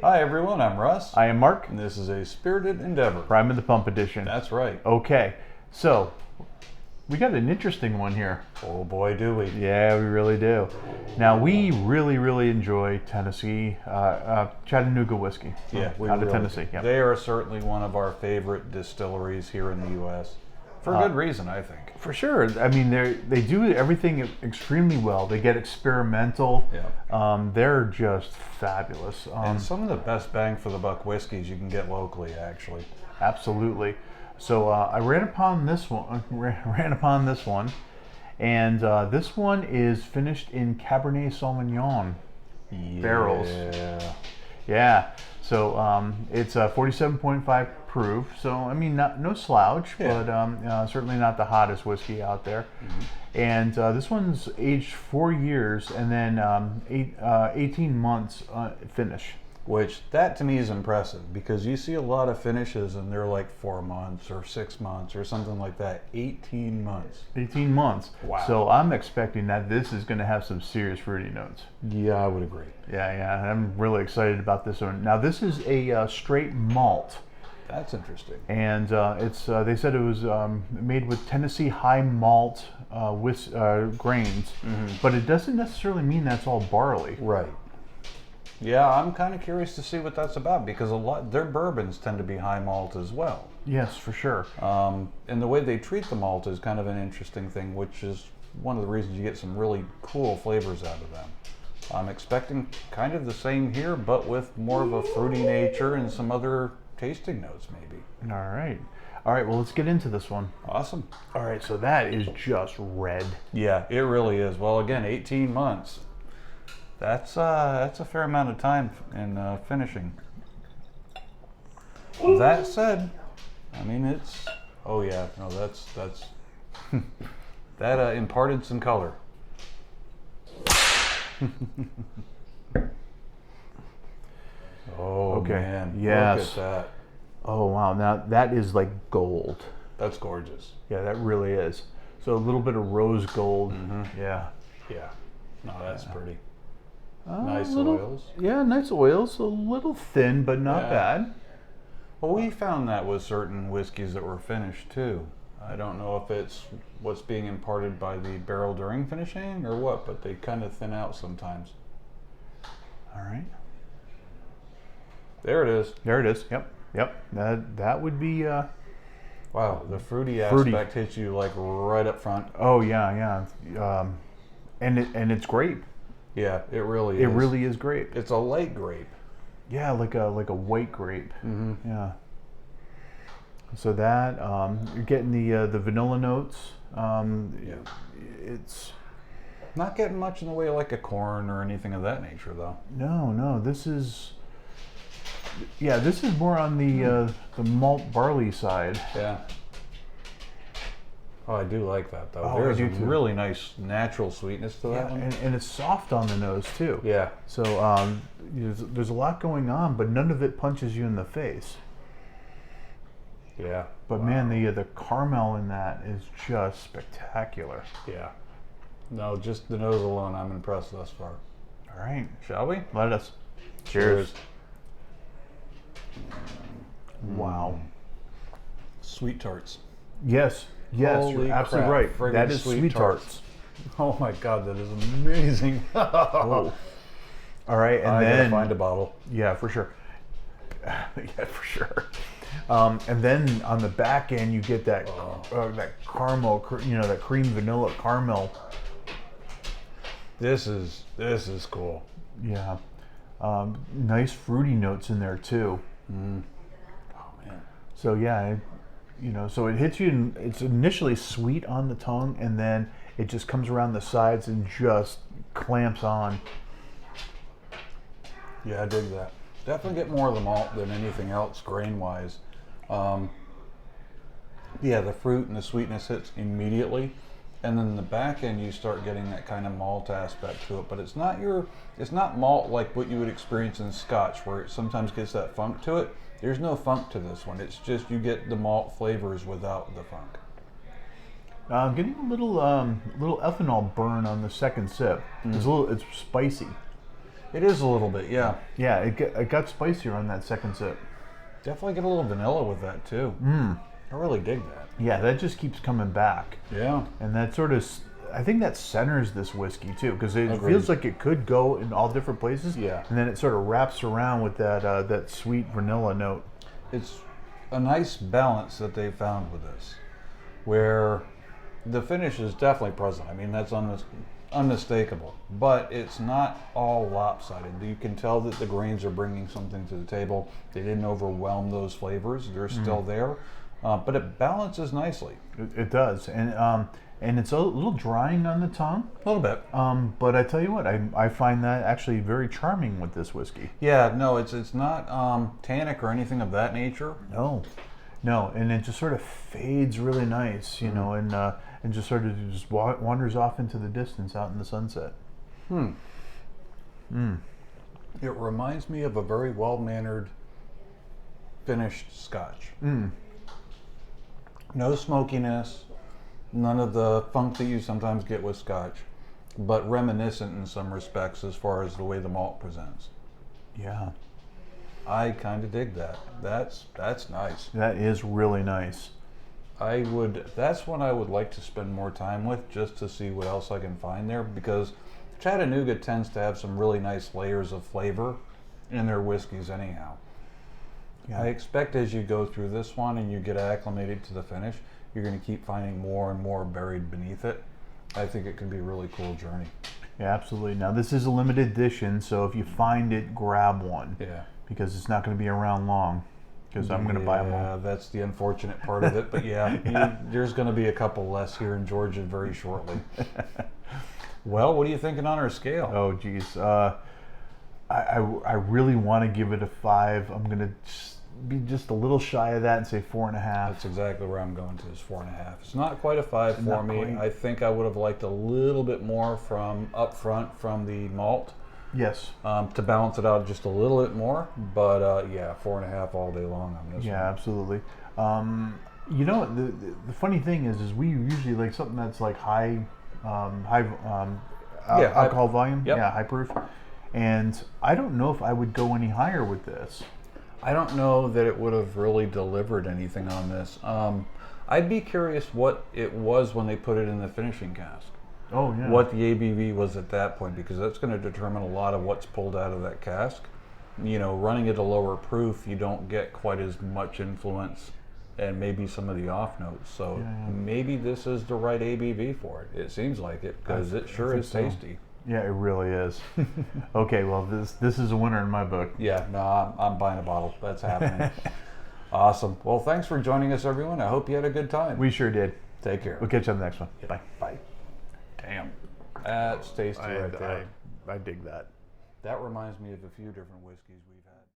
Hi everyone, I'm Russ. I am Mark. And this is a spirited endeavor. Prime of the Pump edition. That's right. Okay, so we got an interesting one here. Oh boy, do we. Yeah, we really do. Now, we really enjoy Tennessee, Chattanooga whiskey. Yeah, we out of really Tennessee. do. Yep. They are certainly one of our favorite distilleries here in the U.S. For good reason, I think. For sure. I mean, they do everything extremely well. They get experimental. Yeah. They're just fabulous. And some of the best bang for the buck whiskeys you can get locally, actually. Absolutely. So I ran upon this one, and this one is finished in Cabernet Sauvignon barrels. Yeah. So it's 47.5 proof. So I mean, no slouch, but certainly not the hottest whiskey out there. And this one's aged 4 years and then 18 months finish. Which, that to me is impressive, because you see a lot of finishes and they're like 4 months or 6 months or something like that. 18 months. 18 months. Wow. So I'm expecting that this is going to have some serious fruity notes. Yeah, I would agree. Yeah. I'm really excited about this one. Now, this is a straight malt. That's interesting. And it's they said it was made with Tennessee high malt grains, but it doesn't necessarily mean that's all barley. Right. Yeah, I'm kind of curious to see what that's about, because their bourbons tend to be high malt as well. Yes, for sure. And the way they treat the malt is kind of an interesting thing, which is one of the reasons you get some really cool flavors out of them. I'm expecting kind of the same here, but with more of a fruity nature and some other tasting notes, maybe. All right. Well, let's get into this one. Awesome. All right. So that is just red. Yeah, it really is. Well, again, 18 months. That's a fair amount of time in finishing. That said, I mean, it's, oh yeah, no, that's that imparted some color. Oh, okay. Man, yes. Look at that. Oh wow, now that is like gold. That's gorgeous. Yeah, that really is. So a little bit of rose gold. Yeah. No, that's pretty. Nice oils. Yeah, nice oils. A little thin, but not bad. Well, we found that with certain whiskeys that were finished too. I don't know if it's what's being imparted by the barrel during finishing or what, but they kind of thin out sometimes. All right. There it is. There it is. Yep. That would be. Wow, the fruity aspect hits you like right up front. Oh yeah. And it's grape. Yeah, it really is. It really is grape. It's a light grape. Yeah, like a white grape. Yeah. So that you're getting the vanilla notes. It's not getting much in the way of like a corn or anything of that nature, though. No. This is more on the malt barley side. Yeah. Oh, I do like that though. Oh, There's I a do too. Really nice natural sweetness to that one. And it's soft on the nose too. Yeah. So there's a lot going on, but none of it punches you in the face. Yeah. But man, the caramel in that is just spectacular. Yeah. No, just the nose alone, I'm impressed thus far. All right. Shall we? Let us. Cheers. Wow. Sweet tarts. Yes, Holy you're absolutely crap, right. friggin' That is sweet sweet tarts. tarts. Oh my God, that is amazing. Oh. All right, and I then gotta find a bottle. Yeah, for sure. Yeah, for sure. And then on the back end, you get that that caramel, that cream vanilla caramel. This is cool. Yeah, nice fruity notes in there too. Oh man. So yeah, so it hits you. It's initially sweet on the tongue, and then it just comes around the sides and just clamps on. Yeah, I dig that. Definitely get more of the malt than anything else grain-wise. Yeah, the fruit and the sweetness hits immediately, and then the back end you start getting that kind of malt aspect to it. But it's not malt like what you would experience in Scotch, where it sometimes gets that funk to it. There's no funk to this one. It's just you get the malt flavors without the funk. I'm getting a little ethanol burn on the second sip. It's spicy. It is a little bit, yeah. Yeah, it got spicier on that second sip. Definitely get a little vanilla with that too. I really dig that. Yeah, that just keeps coming back. Yeah. And that sort of, I think that centers this whiskey too, because it Agreed. feels like it could go in all different places. Yeah. And then it sort of wraps around with that that sweet vanilla note. It's a nice balance that they found with this, where the finish is definitely present. I mean, that's unmistakable, but it's not all lopsided. You can tell that the grains are bringing something to the table. They didn't overwhelm those flavors. They're still there, but it balances nicely. It does, and it's a little drying on the tongue. A little bit. But I tell you what, I find that actually very charming with this whiskey. Yeah, no, it's not tannic or anything of that nature. No, and it just sort of fades really nice, you know, and just sort of just wanders off into the distance out in the sunset. It reminds me of a very well-mannered, finished Scotch. No smokiness, none of the funk that you sometimes get with Scotch, but reminiscent in some respects as far as the way the malt presents. Yeah. I kind of dig that. That's nice. That is really nice. That's one I would like to spend more time with, just to see what else I can find there, because Chattanooga tends to have some really nice layers of flavor in their whiskeys anyhow. Yeah. I expect as you go through this one and you get acclimated to the finish, you're going to keep finding more and more buried beneath it. I think it can be a really cool journey. Yeah, absolutely. Now this is a limited edition, so if you find it, grab one. Yeah. Because it's not going to be around long. Because I'm going to buy them all. Yeah, that's the unfortunate part of it. But there's going to be a couple less here in Georgia very shortly. Well, what are you thinking on our scale? Oh, geez. I really want to give it a 5. I'm going to be just a little shy of that and say 4.5. That's exactly where I'm going to, is 4.5. It's not quite a 5 for Not me. quite. I think I would have liked a little bit more from up front from the malt. Yes. To balance it out just a little bit more, but 4.5 all day long on this. Yeah, absolutely. You know, the funny thing is we usually like something that's like high alcohol volume. Yep. Yeah, high proof. And I don't know if I would go any higher with this. I don't know that it would have really delivered anything on this. I'd be curious what it was when they put it in the finishing cask. Oh, yeah. What the ABV was at that point, because that's going to determine a lot of what's pulled out of that cask. You know, running at a lower proof, you don't get quite as much influence and maybe some of the off notes. So maybe this is the right ABV for it. It seems like it, because it sure is tasty. Yeah, it really is. Okay, well, this is a winner in my book. Yeah, no, I'm buying a bottle. That's happening. Awesome. Well, thanks for joining us, everyone. I hope you had a good time. We sure did. Take care. We'll catch you on the next one. Bye. Bye. Damn. That's tasty right there. I dig that. That reminds me of a few different whiskeys we've had.